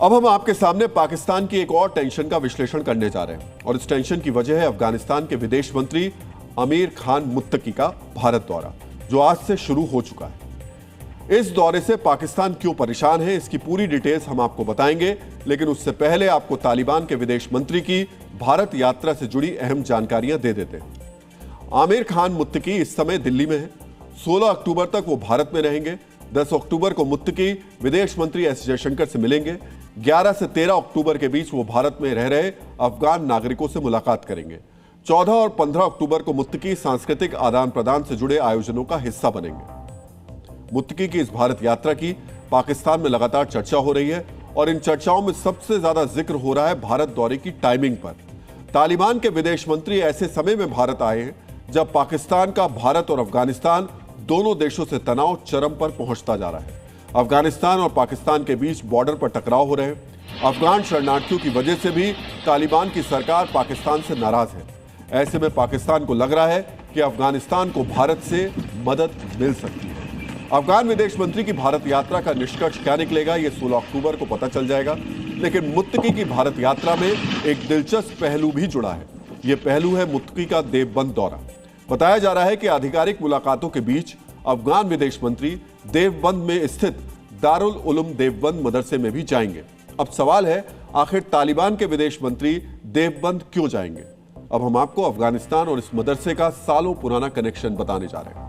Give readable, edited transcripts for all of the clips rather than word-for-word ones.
अब हम आपके सामने पाकिस्तान की एक और टेंशन का विश्लेषण करने जा रहे हैं और इस टेंशन की वजह है अफगानिस्तान के विदेश मंत्री आमिर खान मुत्तकी का भारत दौरा, जो आज से शुरू हो चुका है। इस दौरे से पाकिस्तान क्यों परेशान है, इसकी पूरी डिटेल्स हम आपको बताएंगे, लेकिन उससे पहले आपको तालिबान के विदेश मंत्री की भारत यात्रा से जुड़ी अहम जानकारियां दे देते हैं। आमिर खान मुत्तकी इस समय दिल्ली में है। 16 अक्टूबर तक वो भारत में रहेंगे। 10 अक्टूबर को मुत्तकी विदेश मंत्री एस जयशंकर से मिलेंगे। 11 से 13 अक्टूबर के बीच वो भारत में रह रहे अफगान नागरिकों से मुलाकात करेंगे। 14 और 15 अक्टूबर को मुत्तकी सांस्कृतिक आदान प्रदान से जुड़े आयोजनों का हिस्सा बनेंगे। मुत्तकी की इस भारत यात्रा की पाकिस्तान में लगातार चर्चा हो रही है और इन चर्चाओं में सबसे ज्यादा जिक्र हो रहा है भारत दौरे की टाइमिंग पर। तालिबान के विदेश मंत्री ऐसे समय में भारत आए हैं जब पाकिस्तान का भारत और अफगानिस्तान दोनों देशों से तनाव चरम पर पहुंचता जा रहा है। अफगानिस्तान और पाकिस्तान के बीच बॉर्डर पर टकराव हो रहे हैं। अफगान शरणार्थियों की वजह से भी तालिबान की सरकार पाकिस्तान से नाराज है। ऐसे में पाकिस्तान को लग रहा है कि अफगानिस्तान को भारत से मदद मिल सकती है। अफगान विदेश मंत्री की भारत यात्रा का निष्कर्ष क्या निकलेगा, यह 16 अक्टूबर को पता चल जाएगा। लेकिन मुत्तकी की भारत यात्रा में एक दिलचस्प पहलू भी जुड़ा है। यह पहलू है मुत्तकी का देवबंद दौरा। बताया जा रहा है कि आधिकारिक मुलाकातों के बीच अफगान विदेश मंत्री देवबंद में स्थित दारुल उलूम देवबंद मदरसे में भी जाएंगे। अब सवाल है, आखिर तालिबान के विदेश मंत्री देवबंद क्यों जाएंगे? अब हम आपको अफगानिस्तान और इस मदरसे का सालों पुराना कनेक्शन बताने जा रहे हैं।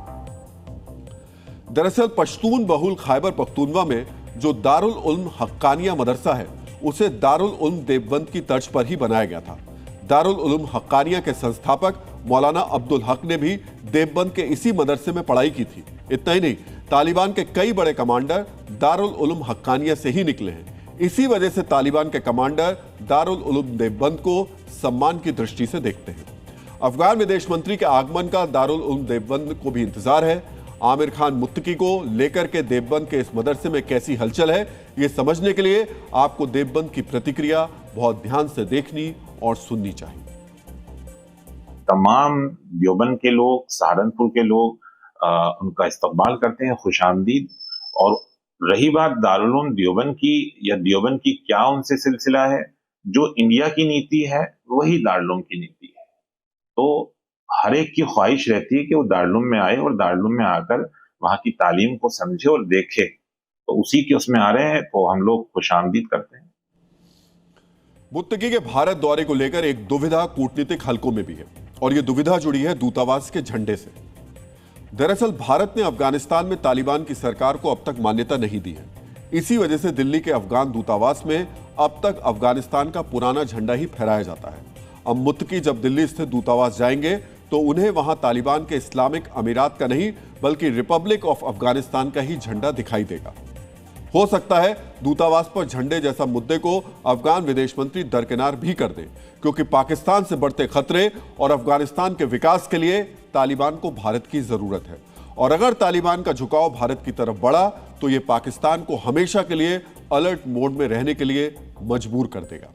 दरअसल पश्तून बहुल खैबर पख्तूनवा में जो दारुल उलूम हक्कानिया मदरसा है, उसे दारुल उलूम देवबंद की तर्ज पर ही बनाया गया था। दारुल उलूम हक्कानिया के संस्थापक मौलाना अब्दुल हक ने भी देवबंद के इसी मदरसे में पढ़ाई की थी। इतना ही नहीं, तालिबान के कई बड़े कमांडर दारुल उलूम हक्कानिया से ही निकले हैं। इसी वजह से तालिबान के कमांडर दारुल उलूम देवबंद को सम्मान की दृष्टि से देखते हैं। अफगान विदेश मंत्री के आगमन का दारुल उलूम देवबंद को भी इंतजार है। आमिर खान मुत्तकी को लेकर के देवबंद के इस मदरसे में कैसी हलचल है, ये समझने के लिए आपको देवबंद की प्रतिक्रिया बहुत ध्यान से देखनी और सुननी चाहिए। तमाम देवबंद के लोग, सहारनपुर के लोग उनका इस्तकबाल करते हैं, खुशामदीद। और रही बात दारुल उलूम देवबंद की या देवबंद की, क्या उनसे सिलसिला है? जो इंडिया की नीति है वही दारुल उलूम की नीति है। तो हर एक की ख्वाहिश रहती है कि वो दारुल उलूम में आए और दारुल उलूम में आकर वहां की तालीम को समझे और देखे। तो उसी के उसमें आ रहे हैं, तो हम लोग खुशामदीद करते हैं। मुत्तकी के भारत दौरे को लेकर एक दुविधा कूटनीतिक हलकों में भी है और यह दुविधा जुड़ी है दूतावास के झंडे से। दरअसल भारत ने अफगानिस्तान में तालिबान की सरकार को अब तक मान्यता नहीं दी है। इसी वजह से दिल्ली के अफगान दूतावास में अब तक अफगानिस्तान का पुराना झंडा ही फहराया जाता है। अब मुत्तकी जब दिल्ली स्थित दूतावास जाएंगे तो उन्हें वहां तालिबान के इस्लामिक अमीरात का नहीं बल्कि रिपब्लिक ऑफ अफगानिस्तान का ही झंडा दिखाई देगा। हो सकता है दूतावास पर झंडे जैसा मुद्दे को अफगान विदेश मंत्री दरकिनार भी कर दें, क्योंकि पाकिस्तान से बढ़ते खतरे और अफगानिस्तान के विकास के लिए तालिबान को भारत की जरूरत है। और अगर तालिबान का झुकाव भारत की तरफ बढ़ा तो यह पाकिस्तान को हमेशा के लिए अलर्ट मोड में रहने के लिए मजबूर कर देगा।